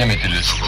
deuxième était le ski.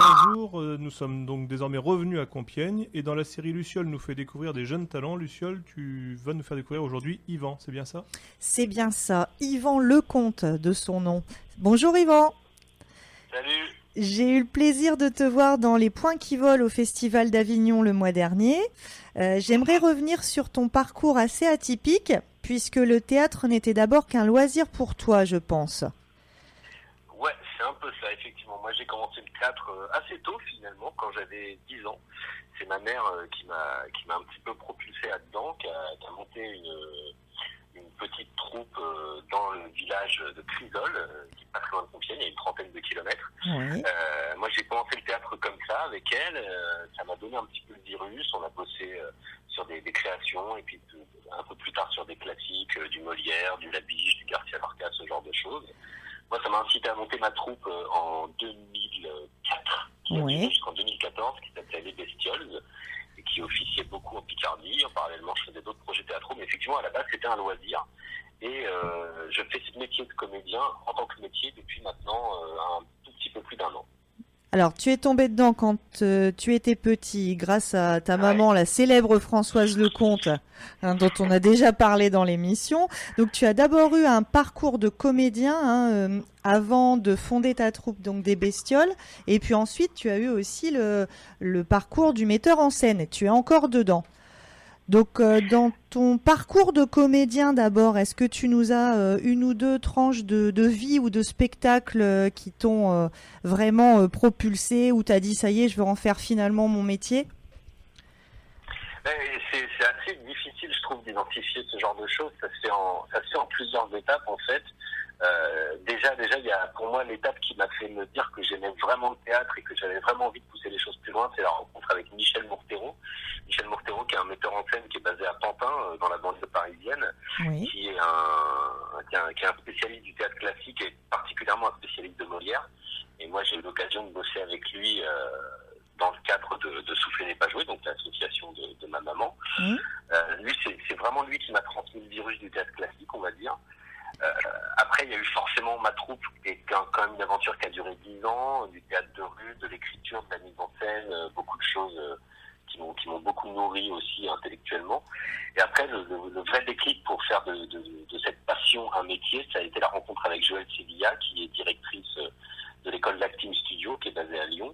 Bonjour, nous sommes donc désormais revenus à Compiègne et dans la série Luciole nous fait découvrir des jeunes talents. Luciole, tu vas nous faire découvrir aujourd'hui Yvan, c'est bien ça? C'est bien ça, Yvan Lecomte de son nom. Bonjour Yvan. Salut. J'ai eu le plaisir de te voir dans Les Points qui volent au Festival d'Avignon le mois dernier. J'aimerais revenir sur ton parcours assez atypique puisque le théâtre n'était d'abord qu'un loisir pour toi, je pense. Ouais, c'est un peu ça, effectivement. Moi, j'ai commencé le théâtre assez tôt, finalement, quand j'avais 10 ans. C'est ma mère qui m'a un petit peu propulsé là-dedans, qui a monté une petite troupe dans le village de Crisol, qui est pas très loin de Compiègne, à une trentaine de kilomètres. Oui. Moi, j'ai commencé le théâtre comme ça, avec elle. Ça m'a donné un petit peu le virus. On a bossé sur des créations, et puis un peu plus tard sur des classiques, du Molière, du Labiche, du Garcia Lorca, ce genre de choses. Moi, ça m'a incité à monter ma troupe en 2004, Oui. jusqu'en 2014, qui s'appelait Les Bestioles, et qui officiait beaucoup en Picardie. Parallèlement, je faisais d'autres projets théâtraux, mais effectivement, à la base, c'était un loisir. Et je fais ce métier de comédien en tant que métier depuis maintenant un tout petit peu plus d'un an. Alors, tu es tombé dedans quand tu étais petit, grâce à ta maman, la célèbre Françoise Lecomte, dont on a déjà parlé dans l'émission. Donc, tu as d'abord eu un parcours de comédien avant de fonder ta troupe, donc des Bestioles. Et puis ensuite, tu as eu aussi le parcours du metteur en scène. Et tu es encore dedans. Donc, dans ton parcours de comédien d'abord, est-ce que tu nous as une ou deux tranches de vie ou de spectacles qui t'ont vraiment propulsé, ou t'as dit ça y est, je veux en faire finalement mon métier? C'est assez difficile, je trouve, d'identifier ce genre de choses. Ça se fait en plusieurs étapes, en fait. Déjà, il y a pour moi l'étape qui m'a fait me dire que j'aimais vraiment le théâtre et que j'avais vraiment envie de pousser les choses plus loin, c'est la rencontre avec Michel Mourtereau. Michel Mourtereau, qui est un metteur en scène qui est basé à Pantin, dans la banlieue parisienne, Oui. qui est un spécialiste du théâtre classique et particulièrement un spécialiste de Molière. Et moi, j'ai eu l'occasion de bosser avec lui dans le cadre de Souffler n'est pas joué, donc l'association de ma maman. Lui, c'est vraiment lui qui m'a transmis le virus du théâtre classique, on va dire. Après, il y a eu forcément ma troupe, qui est quand même une aventure qui a duré 10 ans, du théâtre de rue, de l'écriture, de la mise en scène, beaucoup de choses qui m'ont beaucoup nourri aussi intellectuellement. Et après, le vrai déclic pour faire de cette passion un métier, ça a été la rencontre avec Joëlle Sevilla, qui est directrice de l'école d'Acting Studio, qui est basée à Lyon,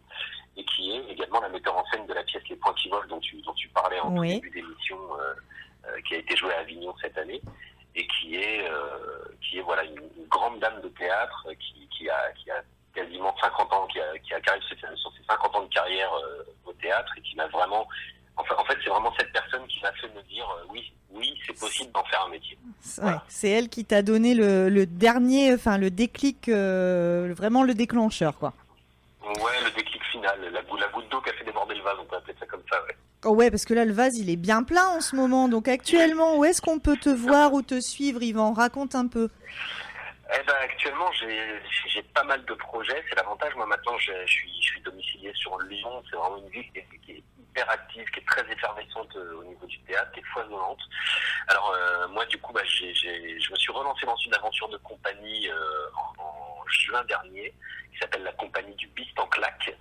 et qui est également la metteur en scène de la pièce Les Points qui volent, dont tu parlais en tout début d'émission, qui a été jouée à Avignon cette année, et qui est voilà une grande dame de théâtre qui a quasiment 50 ans, qui arrive sur ses 50 ans de carrière au théâtre, et qui m'a vraiment... En fait, c'est vraiment cette personne qui m'a fait me dire oui, c'est possible d'en faire un métier. Voilà. Ouais, c'est elle qui t'a donné le dernier, enfin le déclic, vraiment le déclencheur, quoi. Ouais, le déclic final, la goutte d'eau qui a fait déborder le vase, on peut appeler ça comme ça, ouais. Oh ouais, parce que là, le vase, il est bien plein en ce moment. Donc actuellement, où est-ce qu'on peut te voir ou te suivre, Yvan? Raconte un peu. Eh ben, actuellement, j'ai pas mal de projets. C'est l'avantage. Moi, maintenant, je suis domicilié sur Lyon. C'est vraiment une ville qui est hyper active, qui est très effervescente au niveau du théâtre, qui est foisonnante. Alors, moi, du coup, je me suis relancé dans une aventure de compagnie en juin dernier, qui s'appelle la compagnie du Bist en claque.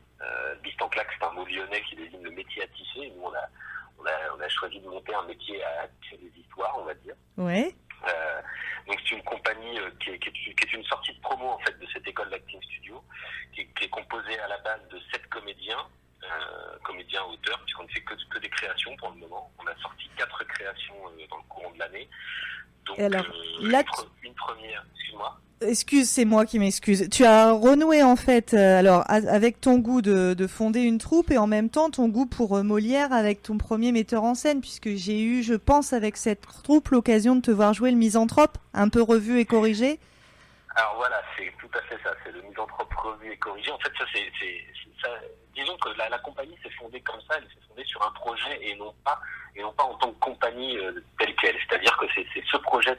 Bist en claque, c'est un mot lyonnais qui désigne le métier à tisser. Nous, on a choisi de monter un métier à tisser des histoires, on va dire. Ouais. Donc c'est une compagnie qui est une sortie de promo en fait de cette école d'acting studio, qui est composée à la base de 7 comédiens, auteurs, puisqu'on ne fait que des créations pour le moment. On a sorti 4 créations dans le courant de l'année. Donc alors, là, une première, excuse-moi. Excuse, c'est moi qui m'excuse. Tu as renoué en fait, avec ton goût de fonder une troupe et en même temps ton goût pour Molière avec ton premier metteur en scène, puisque j'ai eu, je pense, avec cette troupe l'occasion de te voir jouer le Misanthrope, un peu revu et corrigé. Alors voilà, c'est tout à fait ça, c'est le Misanthrope revu et corrigé. En fait, ça, ça, disons que la compagnie s'est fondée comme ça, elle s'est fondée sur un projet et non pas en tant que compagnie telle qu'elle. C'est-à-dire que c'est ce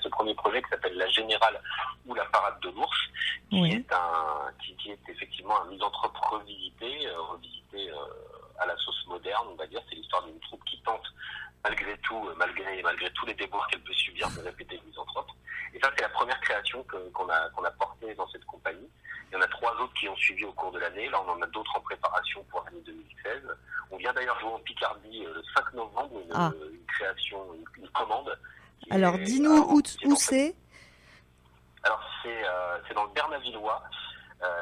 premier projet qui s'appelle La Générale ou la Parade de l'Ours, qui est effectivement un Misanthrope revisité à la sauce moderne, on va dire. C'est l'histoire d'une troupe qui tente malgré tous les déboires qu'elle peut subir de répéter le Misanthrope. Et ça, c'est la première création qu'on a portée dans cette compagnie. Il y en a 3 autres qui ont suivi au cours de l'année. Là, on en a d'autres en préparation pour l'année 2016. On vient d'ailleurs jouer en Picardie le 5 novembre, une création, une commande. Alors, dis-nous où c'est. Alors, c'est dans le Bernavillois.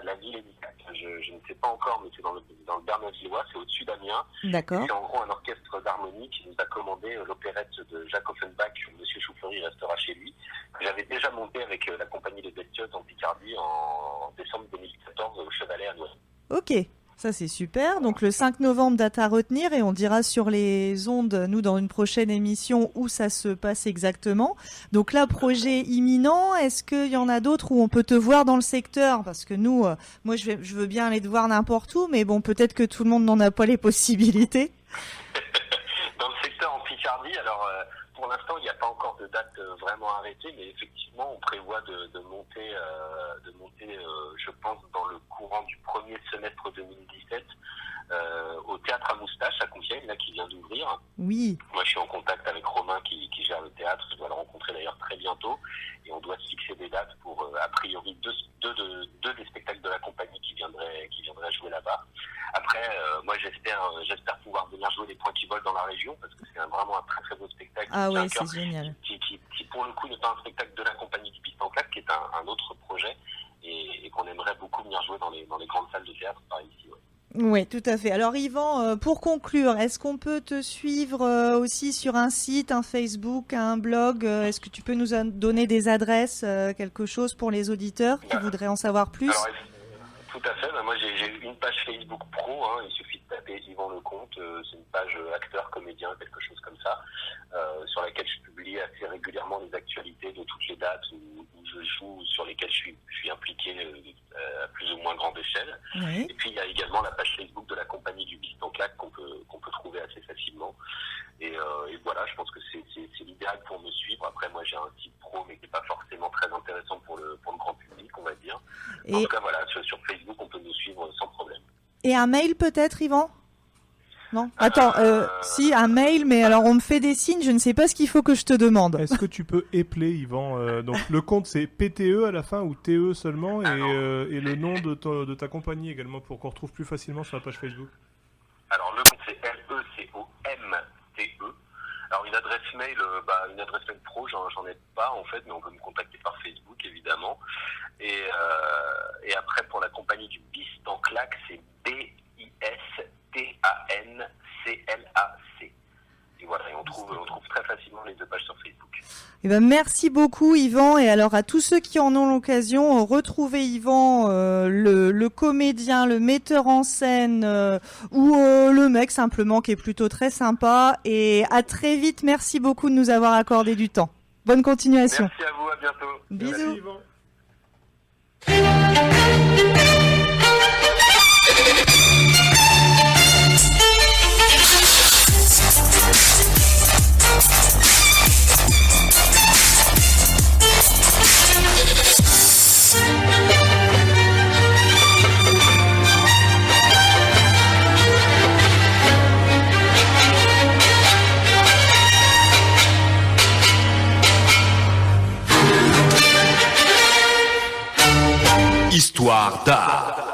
La ville est dite, je ne sais pas encore, mais c'est dans le Bernavillois, c'est au-dessus d'Amiens. D'accord. C'est en gros un orchestre d'harmonie qui nous a commandé l'opérette de Jacques Offenbach, Monsieur Choufleury restera chez lui, que j'avais déjà monté avec la compagnie des Bestiotes en Picardie en décembre 2014 au Chevalet à Noisy. Ok, ça c'est super. Donc le 5 novembre, date à retenir, et on dira sur les ondes, nous, dans une prochaine émission, où ça se passe exactement. Donc là, projet imminent, est-ce qu'il y en a d'autres où on peut te voir dans le secteur? Parce que nous, moi je veux bien aller te voir n'importe où, mais bon, peut-être que tout le monde n'en a pas les possibilités. Dans le secteur en Picardie, alors pour l'instant, il n'y a pas encore de date vraiment arrêtée, mais effectivement, on prévoit de monter, je pense, dans le courant du premier semestre 2017, au Théâtre à Moustache à Compiègne, là, qui vient d'ouvrir. Oui. Moi, je suis en contact avec Romain qui gère le théâtre. Je dois le rencontrer d'ailleurs très bientôt, et on doit se fixer des dates pour, a priori, deux des spectacles de la compagnie qui viendraient jouer là-bas. Après, moi, j'espère pouvoir venir jouer Les Points qui volent dans la région, parce que c'est vraiment un très très beau spectacle. Ah ouais, c'est génial. Qui pour le coup n'est pas un spectacle de la compagnie du Piste en Claque, qui est un autre projet, et qu'on aimerait beaucoup venir jouer dans les grandes salles de théâtre par ici. Ouais. Oui, tout à fait. Alors Yvan, pour conclure, est-ce qu'on peut te suivre aussi sur un site, un Facebook, un blog? Est-ce que tu peux nous donner des adresses, quelque chose pour les auditeurs qui voudraient en savoir plus? Alors, tout à fait. Moi, j'ai une page Facebook pro. Il suffit de taper Yvan Lecomte. C'est une page acteur, comédien, quelque chose comme ça, sur laquelle je publie assez régulièrement les actualités de toutes les dates où je joue, sur lesquelles je suis impliqué à plus ou moins grande échelle. Oui. Et puis, il y a également la page Facebook de la compagnie du Piste en Claque qu'on peut trouver assez facilement. Et voilà, je pense que c'est l'idéal pour me suivre. Après, moi, j'ai un site pro, mais qui n'est pas forcément très intéressant pour le grand public, on va dire. En tout cas, voilà, sur Facebook, on peut nous suivre sans problème. Et un mail peut-être, Yvan? Non. Attends, si, un mail, mais alors on me fait des signes, je ne sais pas ce qu'il faut que je te demande. Est-ce que tu peux épeler, Yvan donc le compte c'est PTE à la fin ou TE seulement, et le nom de ta compagnie également, pour qu'on retrouve plus facilement sur la page Facebook. Alors le compte c'est LECOMTE. Alors une adresse mail pro, j'en ai pas en fait, mais on peut me contacter par Facebook évidemment. Et après pour la compagnie du Piste en Claque, c'est BISTANCLAC. Et voilà, et on trouve très facilement les deux pages sur Facebook. Eh ben, merci beaucoup Yvan, et alors à tous ceux qui en ont l'occasion, retrouvez Yvan, le comédien, le metteur en scène, ou le mec simplement qui est plutôt très sympa, et à très vite. Merci beaucoup de nous avoir accordé du temps. Bonne continuation. Merci à vous, à bientôt. Bisous. Merci, Yvan. Histoire d'art.